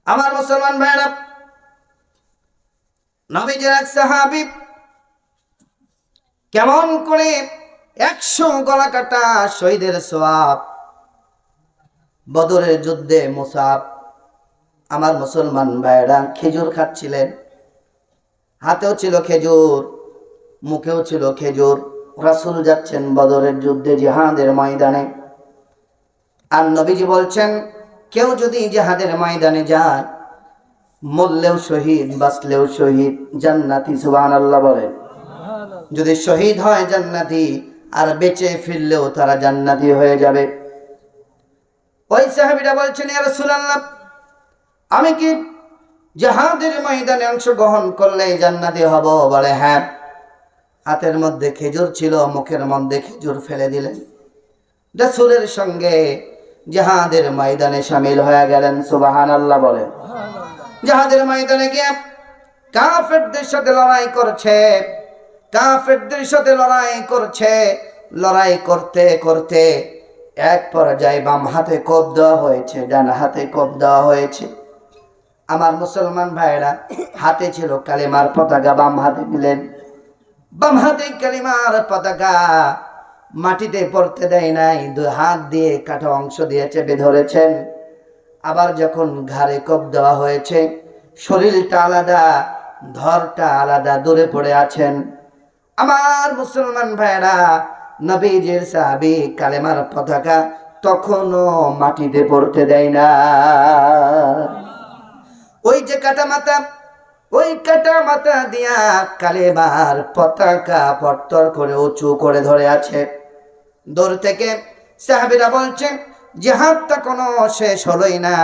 আমার মুসলমান ভাইরা, নবীজির এক সাহাবী কেমন করে 100 গলা কাটা শহীদের সওয়াব, বদরের যুদ্ধে মুসাব, আমার মুসলমান ভাইরা খেজুর খাচ্ছিলেন। হাতেও ছিল খেজুর, মুখেও ছিল খেজুর। রাসূল যাচ্ছেন বদরের যুদ্ধে, জিহাদের ময়দানে। আর নবীজি বলছেন, কেউ যদি জিহাদের ময়দানে যায়, মরলেও শহীদ, বাঁচলেও শহীদ, জান্নাতি। সুবহানাল্লাহ বলেন। যদি শহীদ হয় জান্নাতি, আর বেঁচে ফিরলেও তারা জান্নাতি হয়ে যাবে। ওই সাহাবীরা বলছেন, ইয়া রাসূলুল্লাহ, আমি কি জিহাদের ময়দানে অংশগ্রহণ করলে জান্নাতি হব? বলে হ্যাঁ। হাতের মধ্যে খেজুর ছিল, মুখের মধ্যে খেজুর ফেলে দিলেন। রাসূলের সঙ্গে জিহাদের ময়দানে শামিল হয়ে গেলেন। সুবহানাল্লাহ বলেন। জিহাদের ময়দানে গিয়ে কাফেরদের সাথে লড়াই করছে, কাফেরদের সাথে লড়াই করছে। লড়াই করতে করতে এক পর্যায়ে বাম হাতে কোপ দেওয়া হয়েছে, ডান হাতে কোপ দেওয়া হয়েছে। আমার মুসলমান ভাইরা, হাতে ছিল কালিমার পতাকা, বাম হাতে নিলেন। বাম হাতে কালিমার পতাকা মাটিতে পড়তে দেয় নাই, 2 হাত দিয়ে কাটা অংশ দিয়ে চেপে ধরেছেন। আবার যখন ঘাড়ে কোপ দেওয়া হয়েছে, শরীরটা আলাদা, ধরটা আলাদা, দূরে পড়ে আছেন। আমার মুসলমান ভাইরা, নবীজির সাহাবী কালেমার পতাকা তখনও মাটিতে পড়তে দেয় না। ওই যে কাটা মাথা, ওই কাটা মাথা দিয়া কালেমার পতাকা পত্তর করে উঁচু করে ধরে আছে। দূর থেকে সাহাবীরা বলছেন, জিহাদটা কোনো শেষ হলোই না,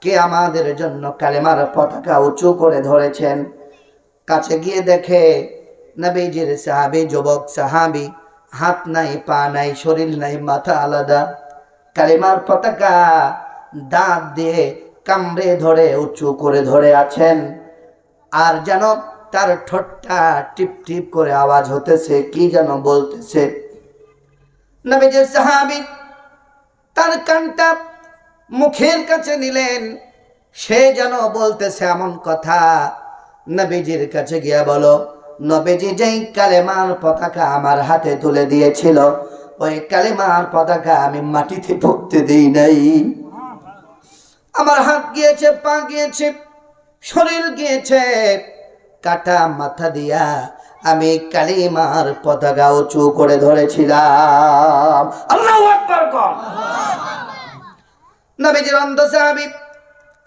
কে আমাদের জন্য কালেমার পতাকা উঁচু করে ধরেছেন। কাছে গিয়ে দেখে নবীজির সাহাবী, যুবক সাহাবী, হাত নাই, পা নাই, শরীর নাই, মাথা আলাদা, কালেমার পতাকা দাঁত দিয়ে কামড়ে ধরে উঁচু করে ধরে আছেন। আর যেন তার ঠোঁটটা টিপ টিপ করে আওয়াজ হতেছে, কি যেন বলতেছে। নবীজির সাহাবী তার কানটা মুখের কাছে নিলেন, সে যেন বলতেছে এমন কথা। নবীজির কাছে গিয়া বলো, নবীজি যেই কালেমার পতাকা আমার হাতে তুলে দিয়েছিল, ওই কালেমার পতাকা আমি মাটিতে পড়তে দেই নাই। আমার হাত গিয়েছে, পা গিয়েছে, শরীর গিয়েছে, কাটা মাথা দিয়া আমি কালিমার পতাকা উঁচু করে ধরেছিলাম। আল্লাহু আকবার কর। নবীজির অন্ধ সাহাবী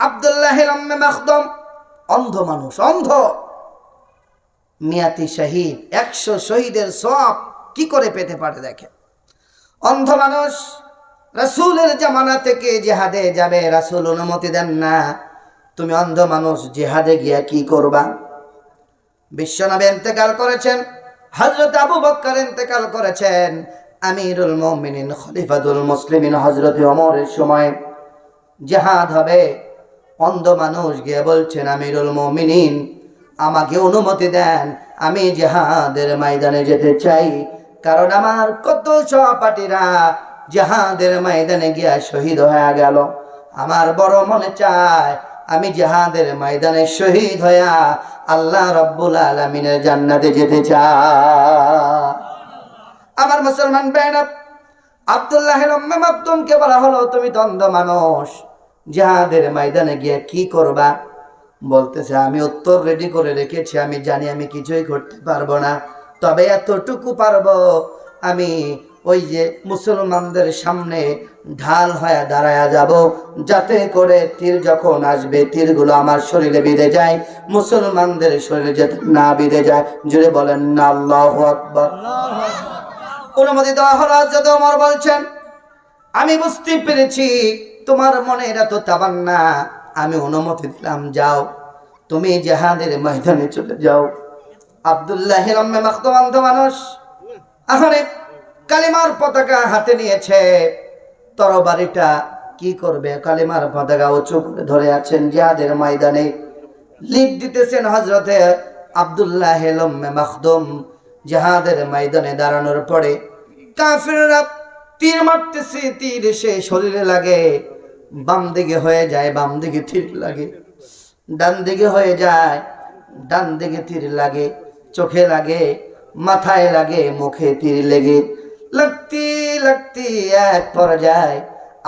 আব্দুল্লাহ ইবনে মাখদুম, অন্ধ মানুষ, অন্ধ, মিয়াতি শহীদ, 100 শহীদের সওয়াব কি করে পেতে পারে দেখেন। অন্ধ মানুষ রাসূলের জামানা থেকে জিহাদে যাবে, রাসূল অনুমতি দেন না। তুমি অন্ধ মানুষ জিহাদে গিয়া কি করবা? বিশ্বনবী ইন্তেকাল করেছেন, হযরত আবু বকর ইন্তেকাল করেছেন, আমিরুল মুমিনিন খলিফাতুল মুসলিমিন হযরত ওমরের সময় জিহাদ হবে। অন্ধ মানুষ গিয়ে বলছেন, আমিরুল মুমিনিন, আমাকে অনুমতি দেন, আমি জিহাদের ময়দানে যেতে চাই, কারণ আমার কত সহপাঠীরা জিহাদের ময়দানে গিয়া শহীদ হয়ে গেল। আমার বড় মনে চায় আমি জিহাদের ময়দানে শহীদ হইয়া আল্লাহ রাব্বুল আলামিনের জান্নাতে যেতে চাই। আমার মুসলমান ভাইরা, আব্দুল্লাহ ইবনে মাকতুমকে বলা হলো, তুমি তো অন্ধ মানুষ, জিহাদের ময়দানে গিয়ে কি করবা? বলতেছে, আমি উত্তর রেডি করে রেখেছি, আমি জানি আমি কিছুই করতে পারবো না, তবে এতটুকু পারবো, আমি ওই যে মুসলমানদের সামনে ঢাল হয়ে দাঁড়ায়া যাব, যাতে করে তীর যখন আসবে তীরগুলো আমার শরীরে বিঁধে যায়, মুসলমানদের শরীরে যাতে না বিঁধে যায়। জুড়ে বলেন না আল্লাহু আকবার। অনুমতি দেওয়া হলো। হযরত ওমর বলছেন, আমি বুঝতে পেরেছি তোমার মনে এটা তো তামান্না, আমি অনুমতি দিলাম, যাও তুমি জিহাদের ময়দানে চলে যাও। আব্দুল্লাহ ইবনে মাকতুম অন্ধ মানুষ, আহারে কালিমার পতাকা হাতে নিয়েছে, তরবারিটা কি করবে? কালিমার পতাকা উঁচু করে ধরে আছেন, জিহাদের ময়দানে লিড দিতেছেন হযরতে আব্দুল্লাহ ইবনে মাকতুম। জিহাদের ময়দানে দাঁড়ানোর পরে কাফেররা তীর মারতেছে, তীর সে শরীরে লাগে, বাম দিকে হয়ে যায়, বাম দিকে তীর লাগে, ডান দিকে হয়ে যায়, ডান দিকে তীর লাগে, চোখে লাগে, মাথায় লাগে, মুখে তীর লেগে লাগতি লাগতি এক পর্যায়ে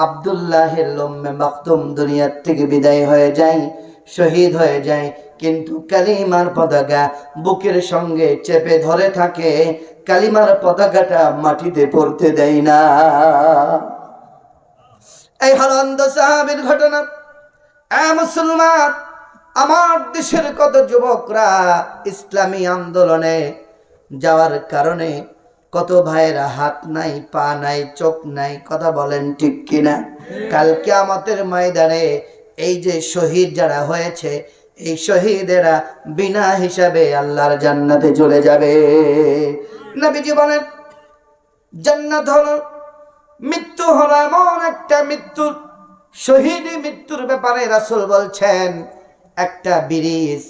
আব্দুল্লাহের লম্বে মাকতুম দুনিয়ার থেকে বিদায় হয়ে যায়, শহীদ হয়ে যায়। কিন্তু কালিমার পতাকা বুকের সঙ্গে চেপে ধরে থাকে, কালিমার পতাকাটা মাটিতে পড়তে দেয় না। এই হলো অন্ধ সাহাবীর ঘটনা। মুসলমান, আমার দেশের কত যুবকরা ইসলামী আন্দোলনে যাওয়ার কারণে কত ভাইয়েরা হাত নাই, পা নাই, চোখ নাই, কথা বলেন ঠিক কিনা? কাল কিয়ামতের ময়দানে এই যে শহীদ যারা হয়েছে, এই শহীদেরা বিনা হিসাবে আল্লাহর জান্নাতে চলে যাবে। নবীজি বলেন, জান্নাত হলো, মৃত্যু হলো এমন একটা মৃত্যু, শহীদি মৃত্যুর ব্যাপারে রাসূল বলছেন একটা ব্রিজ,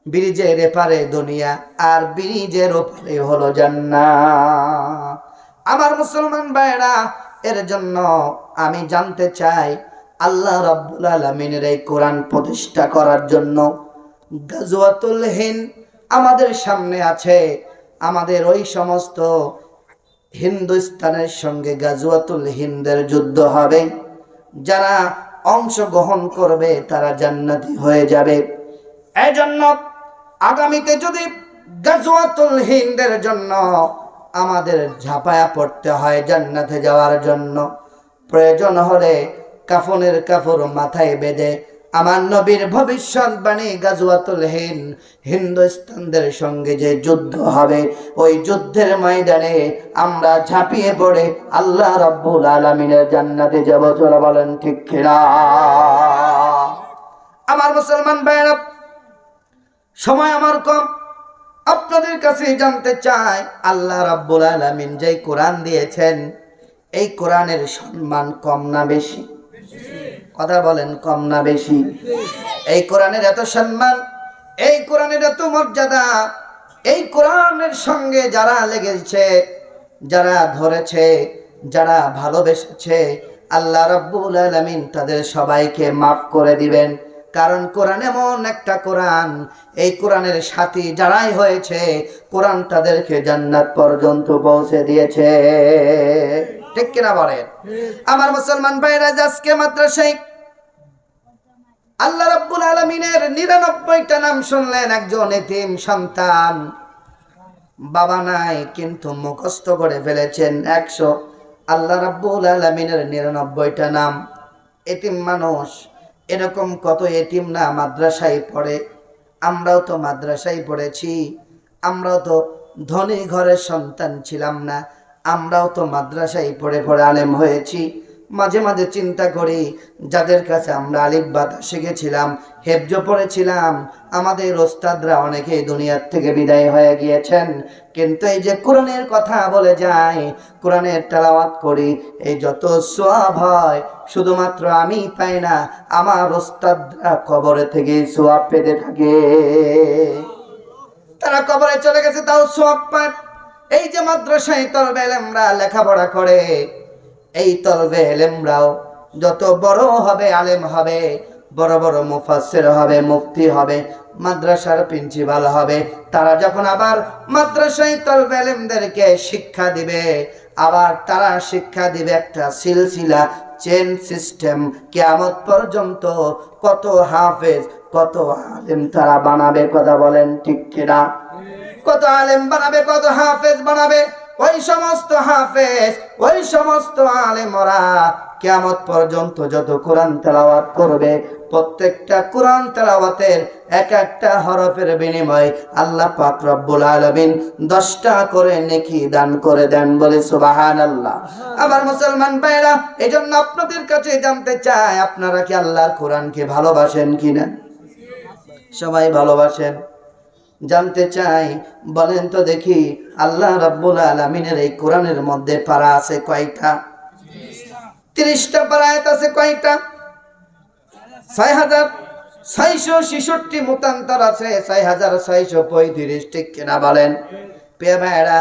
ব্রিজের এপারে দুনিয়া আর ব্রিজের ওপারে হলো জান্নাত। আমার মুসলমান ভাইরা, এর জন্য আমি জানতে চাই, আল্লাহ রাব্বুল আলামিনের এই কোরআন প্রতিষ্ঠা করার জন্য গাজওয়াতুল হিন্দ আমাদের সামনে আছে। আমাদের ওই সমস্ত হিন্দুস্তানের সঙ্গে গাজওয়াতুল হিন্দের যুদ্ধ হবে, যারা অংশগ্রহণ করবে তারা জান্নাতি হয়ে যাবে। এজন্য আগামীতে যদি গাজওয়াতুল হিন্দের জন্য আমাদের ঝাঁপায়া পড়তে হয় জান্নাতে যাওয়ার জন্য, প্রয়োজন হলে কাফনের কাপড় মাথায় বেঁধে আমার নবীর ভবিষ্যৎবাণী গাজওয়াতুল হিন্দ, হিন্দুস্তানদের সঙ্গে যে যুদ্ধ হবে, ওই যুদ্ধের ময়দানে আমরা ঝাঁপিয়ে পড়ে আল্লাহ রাব্বুল আলামিনের জান্নাতে যাব। চলো বলেন ঠিক কিনা? আমার মুসলমান ভাইরা, সময় আমার কম, আপনাদের কাছে জানতে চাই, আল্লাহ রাব্বুল আলামিন যে কোরআন দিয়েছেন, এই কোরআনের সম্মান কম না বেশি? কথা বলেন, কম না বেশি? এই কোরআনের এত সম্মান, এই কোরআনের এত মর্যাদা, এই কোরআনের সঙ্গে যারা লেগেছে, যারা ধরেছে, যারা ভালোবেসেছে, আল্লাহ রাব্বুল আলামিন তাদের সবাইকে মাফ করে দিবেন। কারণ কোরআন এমন একটা কোরআন, এই কোরআনের সাথী যারাই হয়েছে, কোরআন তাদেরকে জান্নাত পর্যন্ত পৌঁছে দিয়েছে। ঠিক কিনা বলেন? আমার মুসলমান ভাইরা, আজকে মাদ্রাসায় আল্লাহ রাব্বুল আলামিনের 99টা নাম শুনলেন। একজন এতিম সন্তান, বাবা নাই কিন্তু মুখস্থ করে ফেলেছেন 100। আল্লাহ রাব্বুল আলামিনের 99টা নাম। এতিম মানুষ, এরকম কত এতিম না মাদ্রাসায় পড়ে। আমরাও তো মাদ্রাসায় পড়েছি, আমরাও তো ধনী ঘরের সন্তান ছিলাম না, আমরাও তো মাদ্রাসায় পড়ে পড়ে আলেম হয়েছি। মাঝে মাঝে চিন্তা করি, যাদের কাছে আমরা আলিফ বাতা শিখেছিলাম, হেফজ পড়েছিলাম, আমাদের ওস্তাদরা অনেকেই দুনিয়ার থেকে বিদায় হয়ে গিয়েছেন, কিন্তু এই যে কোরআনের কথা বলে যায়, কোরআনের তেলাওয়াত করি, এই যত সওয়াব হয় শুধুমাত্র আমি পাই না, আমার ওস্তাদরা কবরে থেকে সওয়াব পেতে থাকে। তারা কবরে চলে গেছে, তাও সওয়াব পায়। এই যে মাদ্রাসায় তলবে ইলমরা লেখাপড়া করে, এই তলবে ইলমরাও যত বড় হবে, আলেম হবে, বড় বড় মুফাসসির হবে, মুফতি হবে, মাদ্রাসার প্রিন্সিপাল হবে, তারা যখন আবার মাদ্রাসায় তলবে ইলমদেরকে শিক্ষা দিবে, আবার তারা শিক্ষা দিবে একটা সিলসিলা, চেন সিস্টেম, কিয়ামত পর্যন্ত কত হাফেজ, কত আলেম তারা বানাবে। কথা বলেন ঠিক কিনা? কত আলেম বানাবে, কত হাফেজ বানাবে। ওই সমস্ত হাফেজ, ওই সমস্ত আলেমরা কিয়ামত পর্যন্ত যত কোরআন তেলাওয়াত করবে, প্রত্যেকটা কোরআন তেলাওয়াতের এক একটা হরফের বিনিময়ে আল্লাহ পাক রব্বুল আলামিন 10টা করে নেকি দান করে দেন। বলে সুবহানাল্লাহ। আমার মুসলমান ভাইরা, এজন্য আপনাদের কাছে জানতে চাই, আপনারা কি আল্লাহর কোরআনকে ভালোবাসেন কিনা? সবাই ভালোবাসেন? জানতে চাই, বলেন তো দেখি, আল্লাহ রাব্বুল আলামিনের এই কোরআনের মধ্যে পারা আছে কয়টা? 30টা পারা আয়াত আছে। কয়টা? 6666 মতান্তর আছে, 6635। ঠিক কিনা বলেন? প্রিয় ভাইরা,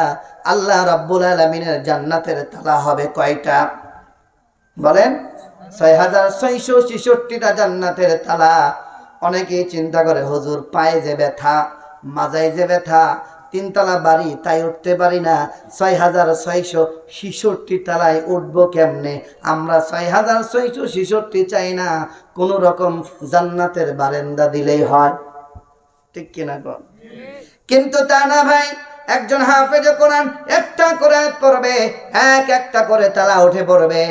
আল্লাহ রাব্বুল আলামিনের জান্নাতের তালা হবে কয়টা? বলেন। 6666টা জান্নাতের তালা। অনেকেই চিন্তা করে হুজুর পায়ে যে ব্যথা, মাজায় যে ব্যথা, 3 তলা বাড়ি তাই উঠতে পারি না, 6666 তলায় উঠবো কেমনে? আমরা 6666 চাই না, কোন রকম জান্নাতের বারান্দা দিলেই হয়, ঠিক কিনা গো? কিন্তু তা না ভাই, একজন হাফেজ কোরআন একটা করে পড়বে, একটা করে তালা উঠে পড়বে।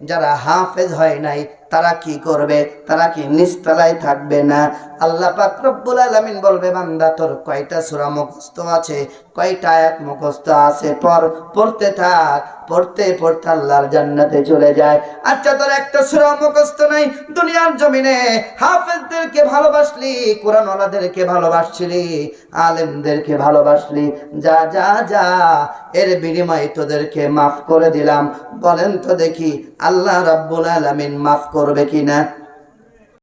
যারা হাফেজ হয় নাই তারা কি করবে? তারা কি নিচতলায় থাকবে না? আল্লাহ পাক রব্বুল আলামিন বলবে, বান্দা তোর কয়টা সূরা মুখস্থ আছে, কয়টা আয়াত মুখস্থ আছে, পড়তে থাক। পড়তে পড়তে আল্লাহর জান্নাতে চলে যায়। আচ্ছা, তোর একটা সূরা মুখস্থ নাই, দুনিয়ার জমিনে হাফেজদেরকে ভালোবাসলি, কোরআনওয়ালাদেরকে ভালোবাসছিলি, আলেমদেরকে ভালোবাসলি, যা যা যা, এর বিনিময়ে তোদেরকে মাফ করে দিলাম। বলেন তো দেখি আল্লাহ রাব্বুল আলামিন মাফ করবে কিনা?